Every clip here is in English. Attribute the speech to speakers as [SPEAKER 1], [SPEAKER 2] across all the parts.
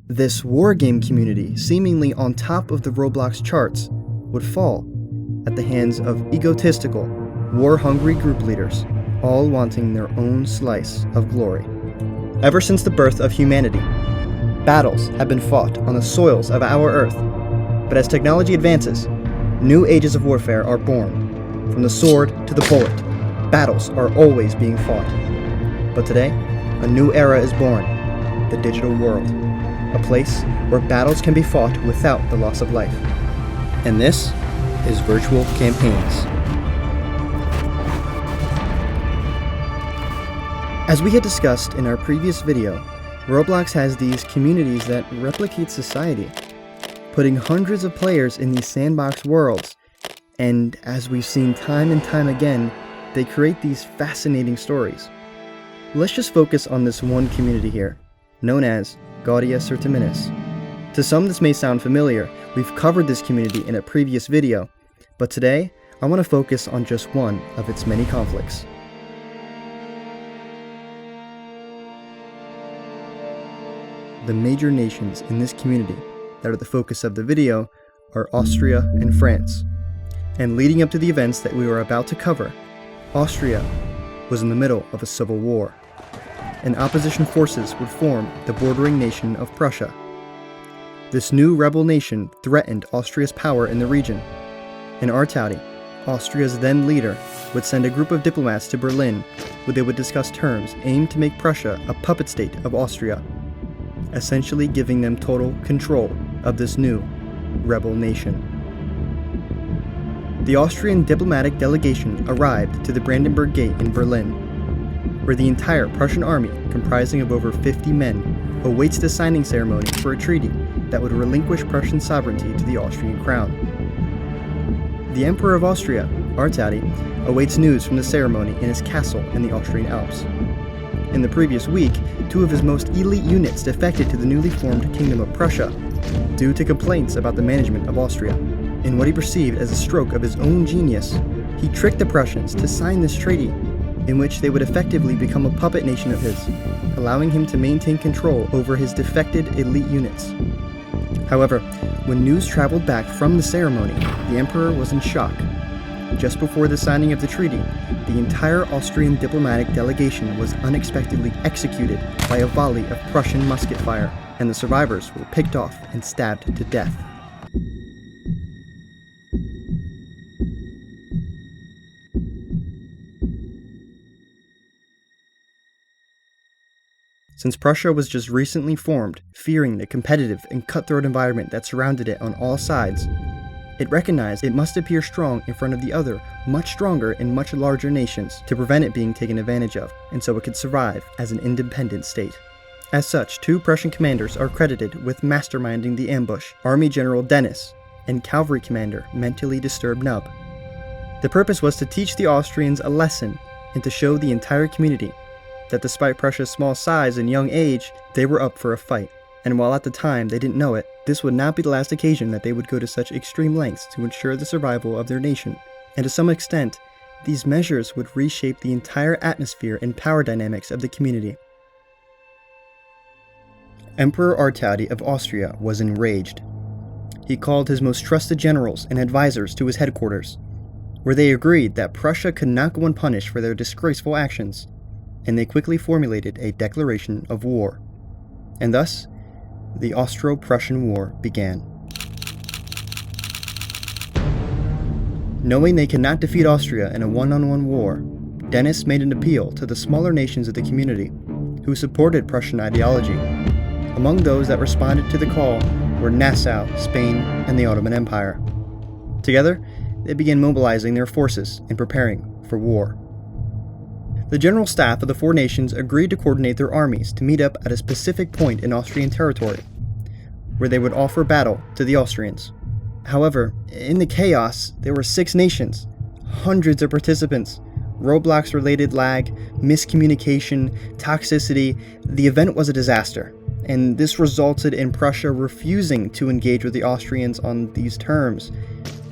[SPEAKER 1] This wargame community, seemingly on top of the Roblox charts, would fall at the hands of egotistical, war-hungry group leaders, all wanting their own slice of glory. Ever since the birth of humanity, battles have been fought on the soils of our Earth. But as technology advances, new ages of warfare are born. From the sword to the bullet, battles are always being fought. But today, a new era is born, the digital world, a place where battles can be fought without the loss of life. And this is virtual campaigns. As we had discussed in our previous video, Roblox has these communities that replicate society, putting hundreds of players in these sandbox worlds, and as we've seen time and time again, they create these fascinating stories. Let's just focus on this one community here, known as Gaudia Certiminis. To some this may sound familiar, we've covered this community in a previous video, but today I want to focus on just one of its many conflicts. The major nations in this community that are the focus of the video are Austria and France. And leading up to the events that we were about to cover, Austria was in the middle of a civil war, and opposition forces would form the bordering nation of Prussia. This new rebel nation threatened Austria's power in the region, and Artadi, Austria's then leader, would send a group of diplomats to Berlin where they would discuss terms aimed to make Prussia a puppet state of Austria, essentially giving them total control of this new rebel nation. The Austrian diplomatic delegation arrived to the Brandenburg Gate in Berlin, where the entire Prussian army, comprising of over 50 men, awaits the signing ceremony for a treaty that would relinquish Prussian sovereignty to the Austrian crown. The Emperor of Austria, Artadi, awaits news from the ceremony in his castle in the Austrian Alps. In the previous week, two of his most elite units defected to the newly formed Kingdom of Prussia due to complaints about the management of Austria. In what he perceived as a stroke of his own genius, he tricked the Prussians to sign this treaty, in which they would effectively become a puppet nation of his, allowing him to maintain control over his defected elite units. However, when news traveled back from the ceremony, the emperor was in shock. Just before the signing of the treaty, the entire Austrian diplomatic delegation was unexpectedly executed by a volley of Prussian musket fire, and the survivors were picked off and stabbed to death. Since Prussia was just recently formed, fearing the competitive and cutthroat environment that surrounded it on all sides, it recognized it must appear strong in front of the other, much stronger and much larger nations to prevent it being taken advantage of, and so it could survive as an independent state. As such, two Prussian commanders are credited with masterminding the ambush, Army General Dennis and Cavalry Commander Mentally Disturbed Nub. The purpose was to teach the Austrians a lesson and to show the entire community that despite Prussia's small size and young age, they were up for a fight. And while at the time they didn't know it, this would not be the last occasion that they would go to such extreme lengths to ensure the survival of their nation. And to some extent, these measures would reshape the entire atmosphere and power dynamics of the community. Emperor Artadi of Austria was enraged. He called his most trusted generals and advisors to his headquarters, where they agreed that Prussia could not go unpunished for their disgraceful actions, and they quickly formulated a declaration of war. And thus, the Austro-Prussian War began. Knowing they could not defeat Austria in a one-on-one war, Dennis made an appeal to the smaller nations of the community who supported Prussian ideology. Among those that responded to the call were Nassau, Spain, and the Ottoman Empire. Together, they began mobilizing their forces and preparing for war. The general staff of the four nations agreed to coordinate their armies to meet up at a specific point in Austrian territory, where they would offer battle to the Austrians. However, in the chaos, there were 6 nations, hundreds of participants, Roblox-related lag, miscommunication, toxicity. The event was a disaster, and this resulted in Prussia refusing to engage with the Austrians on these terms,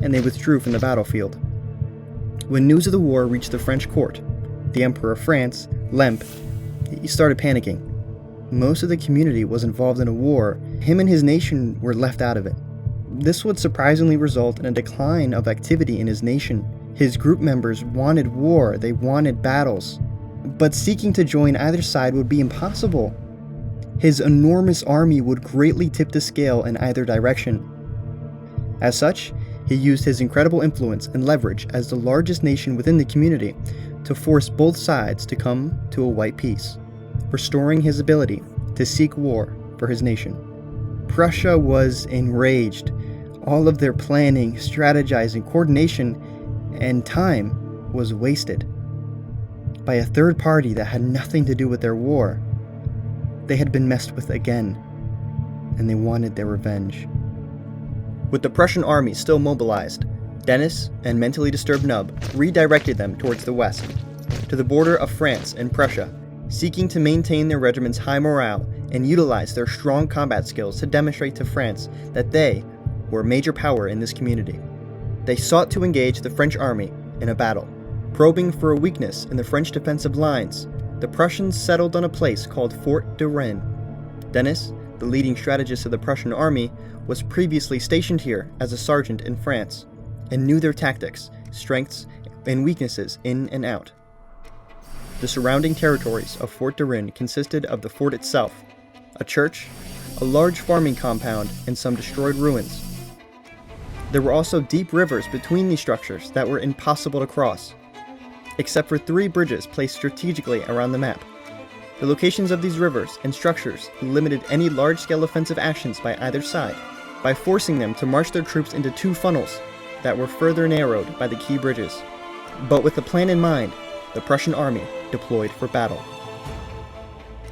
[SPEAKER 1] and they withdrew from the battlefield. When news of the war reached the French court, the Emperor of France, Lemp, he started panicking. Most of the community was involved in a war, him and his nation were left out of it. This would surprisingly result in a decline of activity in his nation. His group members wanted war, they wanted battles, but seeking to join either side would be impossible. His enormous army would greatly tip the scale in either direction. As such, he used his incredible influence and leverage as the largest nation within the community to force both sides to come to a white peace, restoring his ability to seek war for his nation. Prussia was enraged. All of their planning, strategizing, coordination, and time was wasted by a third party that had nothing to do with their war. They had been messed with again, and they wanted their revenge. With the Prussian army still mobilized, Dennis and mentally disturbed Nub redirected them towards the west, to the border of France and Prussia, seeking to maintain their regiment's high morale and utilize their strong combat skills to demonstrate to France that they were a major power in this community. They sought to engage the French army in a battle. Probing for a weakness in the French defensive lines, the Prussians settled on a place called Fort de Rhin. Dennis, the leading strategist of the Prussian army, was previously stationed here as a sergeant in France, and knew their tactics, strengths, and weaknesses in and out. The surrounding territories of Fort de Rhin consisted of the fort itself, a church, a large farming compound, and some destroyed ruins. There were also deep rivers between these structures that were impossible to cross, except for 3 bridges placed strategically around the map. The locations of these rivers and structures limited any large-scale offensive actions by either side, by forcing them to march their troops into 2 funnels that were further narrowed by the key bridges. But with the plan in mind, the Prussian army deployed for battle.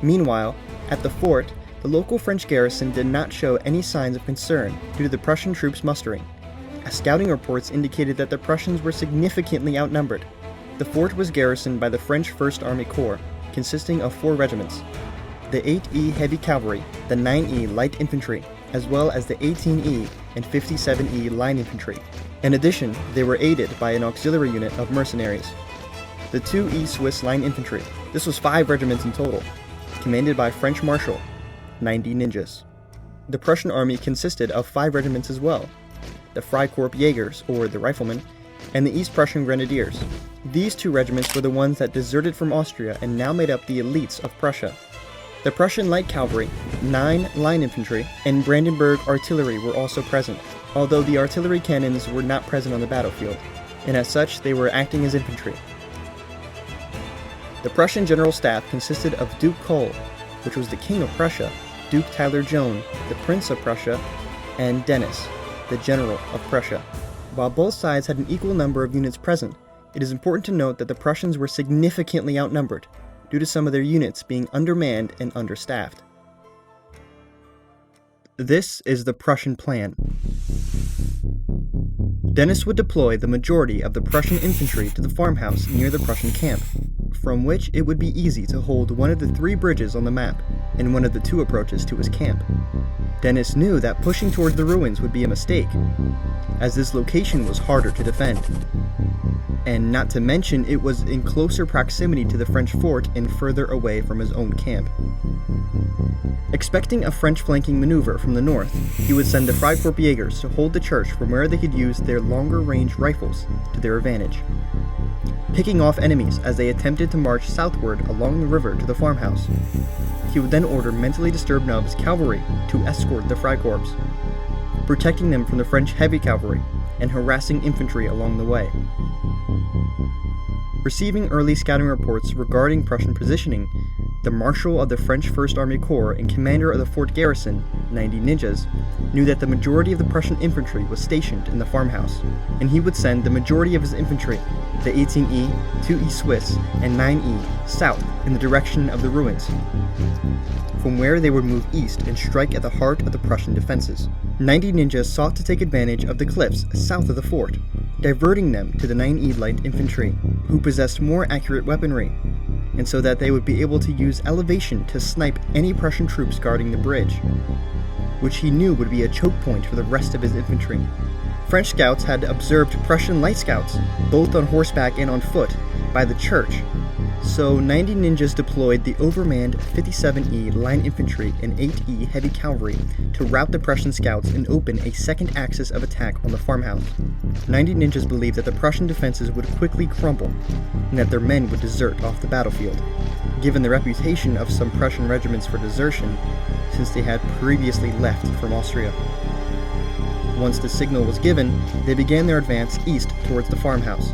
[SPEAKER 1] Meanwhile, at the fort, the local French garrison did not show any signs of concern due to the Prussian troops mustering, as scouting reports indicated that the Prussians were significantly outnumbered. The fort was garrisoned by the French 1st Army Corps, consisting of 4 regiments: the 8E Heavy Cavalry, the 9E Light Infantry, as well as the 18E and 57E Line Infantry. In addition, they were aided by an auxiliary unit of mercenaries, the 2E Swiss Line Infantry. This was 5 regiments in total, commanded by French Marshal, 90 ninjas. The Prussian army consisted of 5 regiments as well: the Freikorps Jägers, or the Riflemen, and the East Prussian Grenadiers. These 2 regiments were the ones that deserted from Austria and now made up the elites of Prussia. The Prussian Light Cavalry, 9 Line Infantry, and Brandenburg Artillery were also present, although the artillery cannons were not present on the battlefield, and as such they were acting as infantry. The Prussian General Staff consisted of Duke Cole, which was the King of Prussia, Duke Tyler Joan, the Prince of Prussia, and Dennis, the General of Prussia. While both sides had an equal number of units present, it is important to note that the Prussians were significantly outnumbered, due to some of their units being undermanned and understaffed. This is the Prussian plan. Dennis would deploy the majority of the Prussian infantry to the farmhouse near the Prussian camp, from which it would be easy to hold one of the 3 bridges on the map and one of the 2 approaches to his camp. Dennis knew that pushing towards the ruins would be a mistake, as this location was harder to defend. And not to mention, it was in closer proximity to the French fort and further away from his own camp. Expecting a French flanking maneuver from the north, he would send the Freikorps Jägers to hold the church from where they could use their longer-range rifles to their advantage, picking off enemies as they attempted to march southward along the river to the farmhouse. He would then order mentally disturbed Nub's cavalry to escort the Freikorps, protecting them from the French heavy cavalry and harassing infantry along the way. Receiving early scouting reports regarding Prussian positioning, the Marshal of the French 1st Army Corps and commander of the fort garrison, 90 ninjas, knew that the majority of the Prussian infantry was stationed in the farmhouse, and he would send the majority of his infantry, the 18E, 2E Swiss, and 9E, south in the direction of the ruins, from where they would move east and strike at the heart of the Prussian defenses. 90 ninjas sought to take advantage of the cliffs south of the fort, diverting them to the 9E Light Infantry, who possessed more accurate weaponry, and so that they would be able to use elevation to snipe any Prussian troops guarding the bridge, which he knew would be a choke point for the rest of his infantry. French scouts had observed Prussian light scouts, both on horseback and on foot, by the church, So 90 ninjas deployed the overmanned 57E line infantry and 8E heavy cavalry to rout the Prussian scouts and open a second axis of attack on the farmhouse. 90 ninjas believed that the Prussian defenses would quickly crumble and that their men would desert off the battlefield, given the reputation of some Prussian regiments for desertion since they had previously left from Austria. Once the signal was given, they began their advance east towards the farmhouse,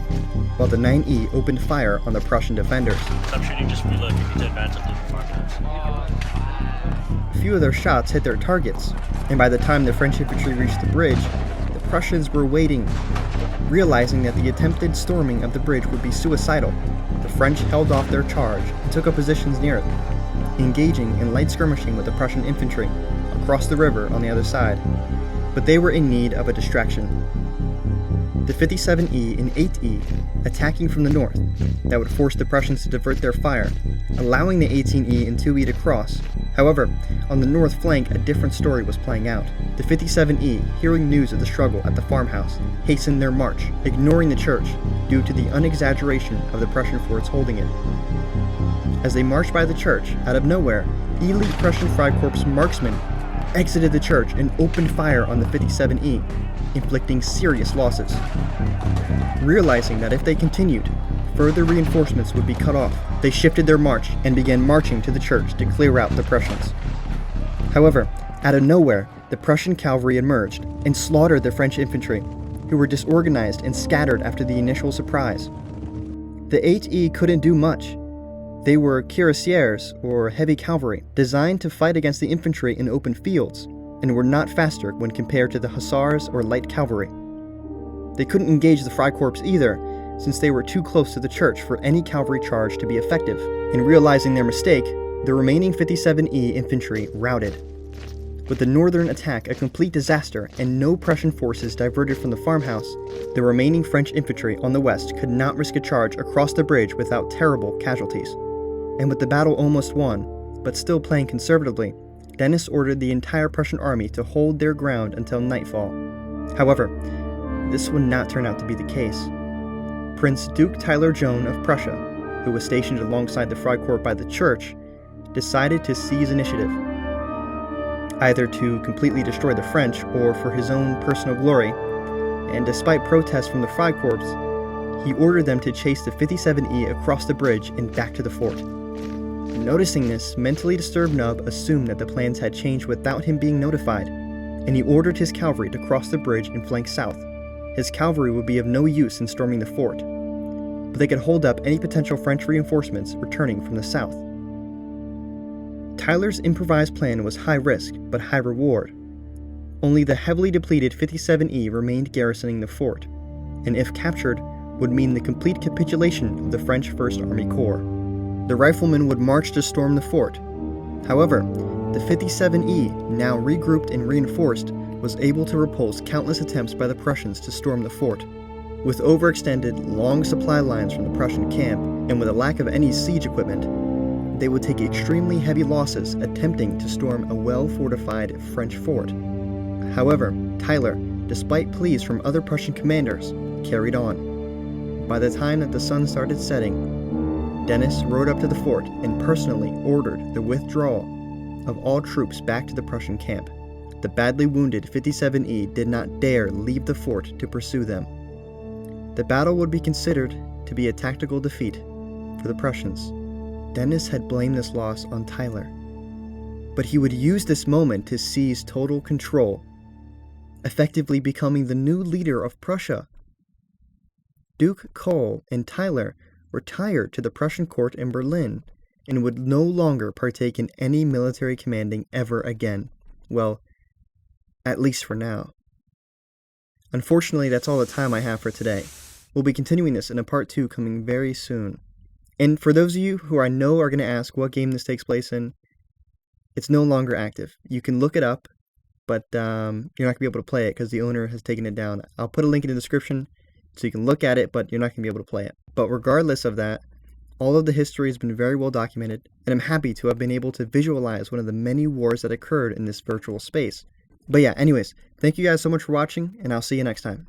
[SPEAKER 1] while the 9E opened fire on the Prussian defenders.
[SPEAKER 2] I'm shooting just reload if you to advance up to the farmhouse.
[SPEAKER 1] A few of their shots hit their targets, and by the time the French infantry reached the bridge, the Prussians were waiting. Realizing that the attempted storming of the bridge would be suicidal, the French held off their charge and took up positions near it, engaging in light skirmishing with the Prussian infantry across the river on the other side. But they were in need of a distraction. The 57E and 8E attacking from the north that would force the Prussians to divert their fire, allowing the 18E and 2E to cross. However, on the north flank a different story was playing out. The 57E, hearing news of the struggle at the farmhouse, hastened their march, ignoring the church due to the unexaggeration of the Prussian forts holding it. As they marched by the church, out of nowhere, elite Prussian Freikorps marksmen exited the church and opened fire on the 57E, inflicting serious losses. Realizing that if they continued, further reinforcements would be cut off, they shifted their march and began marching to the church to clear out the Prussians. However, out of nowhere, the Prussian cavalry emerged and slaughtered the French infantry, who were disorganized and scattered after the initial surprise. The 8E couldn't do much. They were cuirassiers, or heavy cavalry, designed to fight against the infantry in open fields, and were not faster when compared to the hussars or light cavalry. They couldn't engage the Freikorps either, since they were too close to the church for any cavalry charge to be effective. In realizing their mistake, the remaining 57E infantry routed. With the northern attack a complete disaster and no Prussian forces diverted from the farmhouse, the remaining French infantry on the west could not risk a charge across the bridge without terrible casualties. And with the battle almost won, but still playing conservatively, Dennis ordered the entire Prussian army to hold their ground until nightfall. However, this would not turn out to be the case. Prince Duke Tyler Joan of Prussia, who was stationed alongside the Freikorps by the church, decided to seize initiative, either to completely destroy the French or for his own personal glory, and despite protests from the Freikorps, he ordered them to chase the 57E across the bridge and back to the fort. Noticing this, mentally disturbed Nub assumed that the plans had changed without him being notified, and he ordered his cavalry to cross the bridge and flank south. His cavalry would be of no use in storming the fort, but they could hold up any potential French reinforcements returning from the south. Tyler's improvised plan was high risk, but high reward. Only the heavily depleted 57E remained garrisoning the fort, and if captured, would mean the complete capitulation of the French First Army Corps. The riflemen would march to storm the fort. However, the 57E, now regrouped and reinforced, was able to repulse countless attempts by the Prussians to storm the fort. With overextended, long supply lines from the Prussian camp, and with a lack of any siege equipment, they would take extremely heavy losses attempting to storm a well-fortified French fort. However, Tyler, despite pleas from other Prussian commanders, carried on. By the time that the sun started setting, Dennis rode up to the fort and personally ordered the withdrawal of all troops back to the Prussian camp. The badly wounded 57E did not dare leave the fort to pursue them. The battle would be considered to be a tactical defeat for the Prussians. Dennis had blamed this loss on Tyler, but he would use this moment to seize total control, effectively becoming the new leader of Prussia. Duke Cole and Tyler retired to the Prussian court in Berlin and would no longer partake in any military commanding ever again. Well, at least for now. Unfortunately, that's all the time I have for today. We'll be continuing this in a part 2 coming very soon. And for those of you who I know are going to ask what game this takes place in, it's no longer active. You can look it up, but you're not going to be able to play it because the owner has taken it down. I'll put a link in the description so you can look at it, but you're not going to be able to play it. But regardless of that, all of the history has been very well documented, and I'm happy to have been able to visualize one of the many wars that occurred in this virtual space. But yeah, anyways, thank you guys so much for watching, and I'll see you next time.